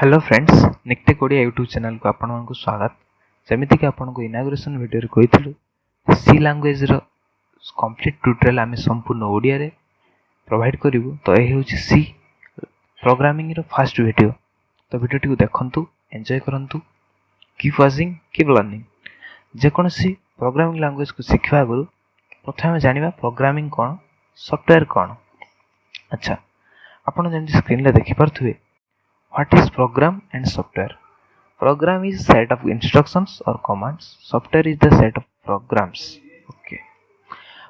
Hello friends, Nicktech Odia YouTube channel को आपको स्वागत। जमीती कि आपको इनागुरेशन वीडियो कही सी लैंग्वेज रो कंप्लीट ट्यूटोरियल आम संपूर्ण ओडिया रे प्रोवाइड करूँ। तो यह हूँ सी प्रोग्रामिंग रो फर्स्ट वीडियो। तो वीडियो टी देखंतु, एंजॉय करंतु, कीप वाचिंग, कीप लर्निंग। जेकोसी प्रोग्रामिंग लैंग्वेज को शिखा आगु प्रथम जानिबा प्रोग्रामिंग कौन, सॉफ्टवेयर कौन। अच्छा, आपन जमी स्क्रीन रे देखि पारथुवे what is program and software. Program is set of instructions or commands. Software is the set of programs. Okay.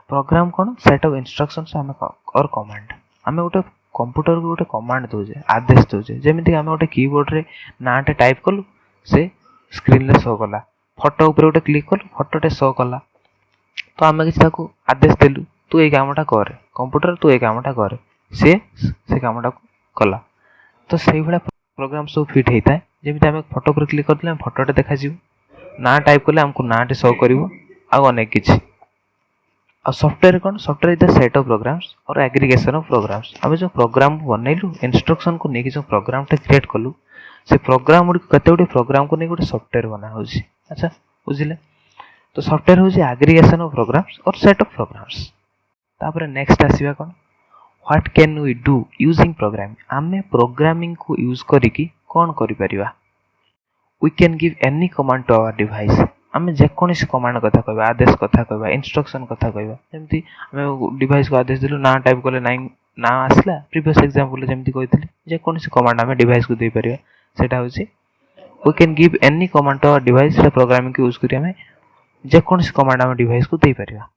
Program कौन, set of instructions और command. आमे गोटे कंप्यूटर को गोटे कमांड दोजे, आदेश दोजे। जेमिति आमे गोटे कीबोर्ड रे नाटे टाइप कलु, से स्क्रीन रे शो कला। फोटो ऊपर गोटे क्लिक कलु, फोटोटे शो कला। तो आमे किछि ताकू आदेश देलु, तू ए कामटा कर। कंप्यूटर तू ए कामटा कर। से कामटा कला। तो सही भाया प्रोग्राम सब फिट होता है। जमी आम फोटो पर क्लिक करते फोटोटे देखा ना टाइप कले आमको नाटे शो कर अनेक किसी। सॉफ्टवेयर कौन, software is the set of programs और एग्रीगेशन ऑफ प्रोग्राम्स। आम जो प्रोग्राम बनइलु, इंस्ट्रक्शन को लेकिन जो प्रोग्राम क्रिएट कलु, से प्रोग्राम गुड़ी केते गुडी प्रोग्राम को नहीं गोटे सॉफ्टवेयर बना हो। अच्छा बुझिले। तो सॉफ्टवेयर हूँ एग्रीगेशन ऑफ प्रोग्राम्स और सेट ऑफ प्रोग्राम्स। तापर नेक्स्ट आसीबा कौन, what can we do using programming. आमे प्रोग्रामिंग को यूज करिकी कौन करि परिबा। We can give any command to our device. आमे जेकोसी कमांड कथा कहबा, आदेश कथा कहबा, इंस्ट्रक्शन कथा कहबा। जेमति आमे डिवाइस को आदेश दिलु, ना टाइप करले ना आसला। प्रीवियस एग्जांपल जेमति कहितली जेकोसी कमांड आमे डिवाइस को दे परिबा, सेटा होची we can give any command to our device. Programming को यूज करी आमे जेकोसी कमांड आमे डिवाइस को दे परिबा।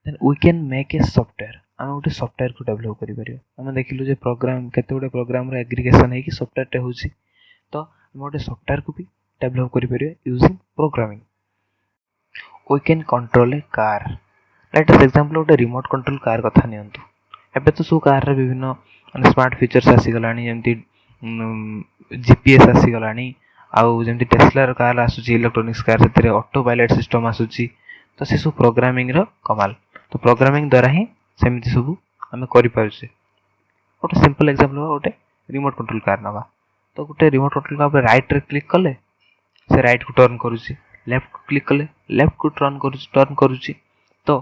Then we can make a software. आम गोटे सॉफ्टवेयर को डेभलप करें। देखिलु जे प्रोग्राम केते गुडे प्रोग्राम रो एग्रीगेशन है कि सॉफ्टवेयर टे होची। तो आम गोटे सॉफ्टवेयर को भी डेभलप करें using programming. We can control a car. Let us example गोटे रिमोट कंट्रोल कार कथा नियंतु। एबे तो सब कार रे विभिन्न स्मार्ट फीचर्स आसी गलानी, जेमति जीपीएस आसी गलानी, आउ जेमति टेस्ला रो कार आसुची इलेक्ट्रॉनिक्स कार, सेते ऑटो पायलट सिस्टम आसुची। तो से सब प्रोग्रामिंग रो कमाल। तो प्रोग्रामिंग द्वारा ही सेमती सब आम कर गोटे सिंपल एग्जांपल गोटे रिमोट कंट्रोल कार नवा। तो गोटे रिमोट कंट्रोल कार राइट रे क्लिक कले से राइट को टर्न करुची, लेफ्ट को क्लिक कले लेफ्ट को टर्न करुची। तो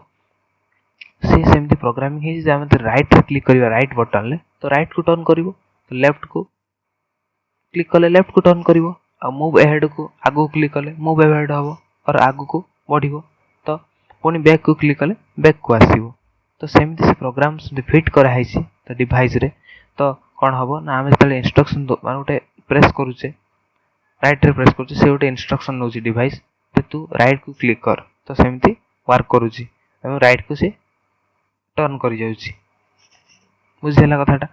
से सेमती प्रोग्रामिंग है जे आम राइट रे क्लिक करिवा राइट बटन ले, तो राइट को टर्न करिवो। तो लेफ्ट को क्लिक कले लेफ्ट को टर्न करिवो। आ मूव अहेड को आगो क्लिक कले मूव अहेड हबो और आगो को बढ़िवो। तो पुनी बैक को क्लिक कले बैक को आसीबो। तो सेमती से प्रोग्राम फिट कराई तो डिवाइस रे। तो कौन हम ना आम जो इंस्ट्रक्शन मान गोटे प्रेस करुचे, राइट रे प्रेस करुचे, से गोटे इंस्ट्रक्शन नौ डिवाइस तू राइट को क्लिक कर। तो सेमती वर्क करुची, राइट को से टर्न कर जाउची। बुझेला कथाटा।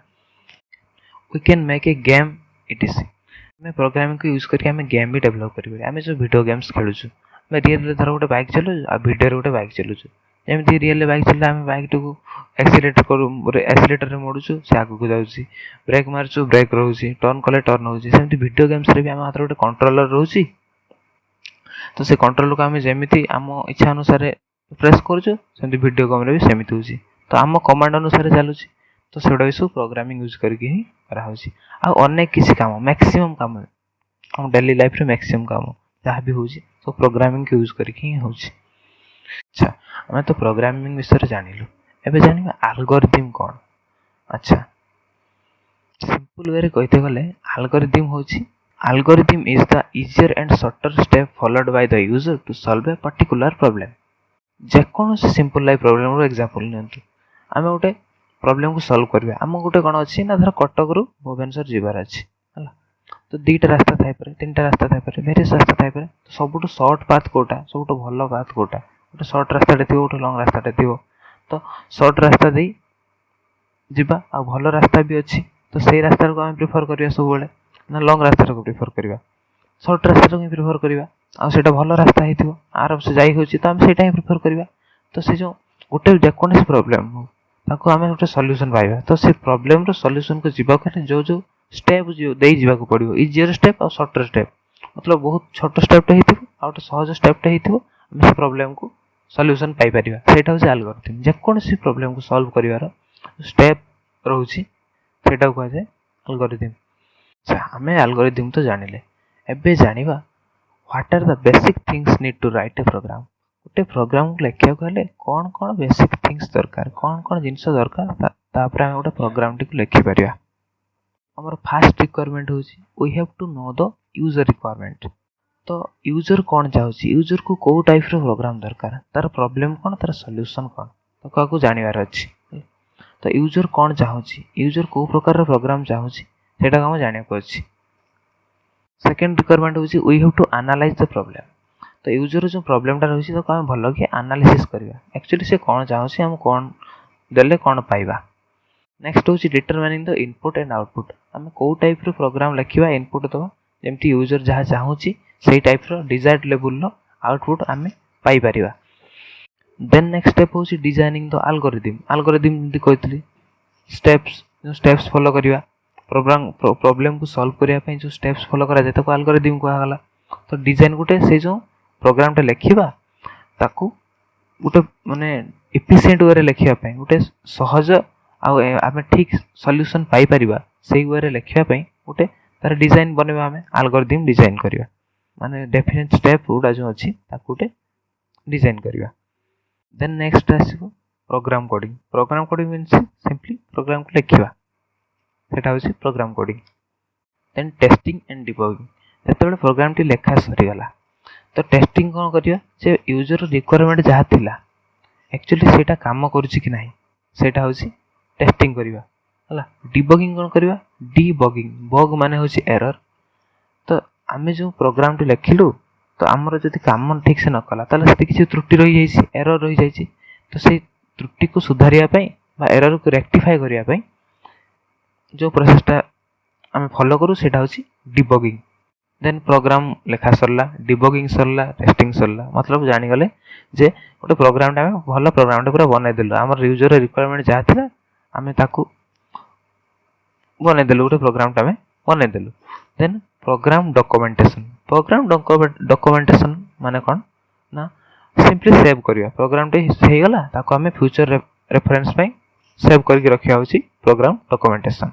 We can make a game etc. आम प्रोग्रामिंग को यूज करके आम गेम भी डेभलप करें। आम जो वीडियो गेम्स खेलुछु, रियल धर गोटे बाइक चलु आ वीडियो गोटे बाइक चलुछु। एमती रियल बाइक चलते आम बाइक टू एक्सीलेटर करूँ, एक्सीलेटर रे मोड़ुछु से आगू को जाऊँगी, ब्रेक मारुछु ब्रेक रोचे, टर्न कले टर्न होची। सेमती वीडियो गेम्स रे भी आम हाथ गोटे कंट्रोलर रोची। तो से कंट्रोलर को आम जेमिति आम इच्छा अनुसार प्रेस करूछु, सेमती वीडियो गेम रे भी सेमिति होची। तो आम कमांड अनुसार चलुची। तो सेटा भी सब प्रोग्रामिंग यूज करके ही करा होची। आ अनेक किसी काम, मैक्सिमम काम हम डेली लाइफ रे मैक्सिमम काम जहाँ भी होची तो प्रोग्रामिंग के यूज करके ही होची। अच्छा, हमें तो प्रोग्रामिंग विषय जानिलु। एबे जानिबा एल्गोरिथम कौन। अच्छा, सिंपल वे रे कहते गले एल्गोरिथम होची, algorithm is the easier and shorter step followed by the user to solve a particular problem. जेकोसी सिंपल लाइफ प्रॉब्लम रो एग्जांपल नियंतु। आमे गोटे प्रॉब्लम को सॉल्व करबा। आम गोटे कोन अछि ना, धर कटक रु भुवनेश्वर जीवार अछि हला। तो दीटा रास्ता थाई पारे, तीनटा रास्ता थाई पारे, वेरियस रास्ता थाई पारे। तो सबुटो शॉर्ट पाथ कोटा, सबुटो भलो पाथ कोटा। गोटे शॉर्ट रास्ताटे थी, गोटे लॉन्ग रास्ताटे थी। तो शॉर्ट रास्ता दे जीवा आ भलो रास्ता भी अच्छी। तो सही रास्ता को आम प्रिफर करवा सब बेले ना लॉन्ग रास्ता को प्रिफर करवा, शॉर्ट रास्ता को प्रिफर करवा। आ सेटा भलो रास्ता हेतिबो, आराम से जाई होची, तो आम सेटा ही प्रिफर करवा। तो से जो गोटे जेकोसी प्रॉब्लम हो ताको आम गोटे सॉल्यूशन पाइबा। तो से प्रॉब्लम रो सॉल्यूशन को जीवा करे जो जो स्टेप दे जीवा को पड़िबो, इजियर स्टेप और शॉर्टर स्टेप। मतलब बहुत छोट स्टेप हेतिबो आ गोटे सहज स्टेप हेतिबो, हम से प्रॉब्लम को सॉल्यूशन पाई परिबा। सेटा होची एल्गोरिथम। जेकोसी प्रॉब्लम को सॉल्व करिवार स्टेप रहउची सेटा को कह जाय एल्गोरिथम। अच्छा आमे एल्गोरिदम तो जानिले एबे जानिबा what are the basic things need to write a program गोटे प्रोग्राम को लिखिया गले कौन कौन बेसिक थिंग्स दरकार कौन कौन जिंस दरकार तापर आमे गोटे प्रोग्राम टी को लिखि परिया हमर फर्स्ट रिक्वायरमेंट होची we have to know the user requirement तो यूजर कौन चाहूची यूजर को को टाइप रो प्रोग्राम दरकार तार प्रॉब्लम कौन तार सॉल्यूशन कौन तो काकू जानिबार अछि तो यूजर कौन चाहूची यूजर को प्रकार रो प्रोग्राम चाहूची सेटा हम जानिया को अछि सेकंड रिक्वायरमेंट होची we have to analyse the problem तो यूजर जो प्रॉब्लम टा रहछि तो हम भलो कि एनालिसिस करबा एक्चुअली से कौन चाहूची हम कौन देले कौन पाइबा नेक्स्ट होची determining the input and output हम को टाइप रो प्रोग्राम लिखिबा इनपुट तो जेमति यूजर जहा चाहूची सेही टाइप रो डिजायर्ड लेवल रो आउटपुट हमें पाई परिबा देन नेक्स्ट स्टेप होची डिजाइनिंग द एल्गोरिदम जि कहतली स्टेप्स फॉलो करिवा प्रॉब्लम को सॉल्व करिया पई जो स्टेप्स फॉलो करा जाय ताको एल्गोरिदम को आगला तो डिजाइन गुटे से जो प्रोग्राम टा लिखिबा ताको गुटे माने एफिशिएंट वे रे लिखिया पई गुटे सहज आ आमे ठीक सॉल्यूशन पाई परिबा सेही वे रे लिखिया पई गुटे तार डिजाइन बनेबा हमें एल्गोरिदम डिजाइन करिवा माने डेफिनेट स्टेप उडा जो अछि ताको गुटे डिजाइन करिवा देन नेक्स्ट आसीबो program coding means simply program को लिखिबा सेटा होछि program coding then testing and debugging जेतेबेले प्रोग्राम टी लेखा सरी गला तो टेस्टिंग कोन करिया जे यूजर रिक्वायरमेंट जहा थिला एक्चुअली सेटा काम करूछि कि नाही सेटा होछि टेस्टिंग करिवा हला डिबगिंग कोन करिवा डिबगिंग बग माने होछि एरर तो आमे जो प्रोग्राम टी लिखिलु तो हमर जति काम ठीक से न कला ताले सेति किछि त्रुटि रहि जाइछि एरर रहि जाइछि तो से त्रुटि को सुधारिया पई बा एरर को रेक्टिफाई करिया पई जो प्रोसेस टा हमें फॉलो करू सेटा होछि डिबगिंग देन प्रोग्राम लेखा सरला डिबगिंग सरला टेस्टिंग सरला मतलब जानि गले जे गोटे प्रोग्राम टा हमें भलो प्रोग्राम टा पूरा बनाइ देलु हमर यूजर रिक्वायरमेंट जा थिला हमें ताकू बनाइ देलु गोटे प्रोग्राम टा हमें बनाइ देलु देन प्रोग्राम डॉक्यूमेंटेशन माने कोन ना सिंपली सेव करिया प्रोग्राम टे हे गला ताको हमें फ्यूचर रेफरेंस पई सेव करके रखिया होची प्रोग्राम डॉक्यूमेंटेशन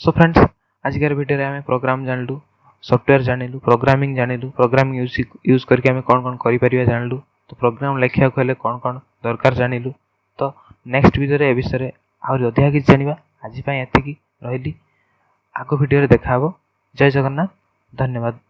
सो फ्रेंड्स आज के वीडियो रे हमें प्रोग्राम जानलु सॉफ्टवेयर जानिलु प्रोग्रामिंग यूज करके हमें कौन कौन करि परिया जानलु तो प्रोग्राम लिखिया को हेले कौन कौन दरकार जानिलु तो नेक्स्ट वीडियो रे ए विषय रे और अधिक कि जानिबा आज पई एति की रहिली आगो वीडियो रे देखा हबो जय जगन्नाथ धन्यवाद।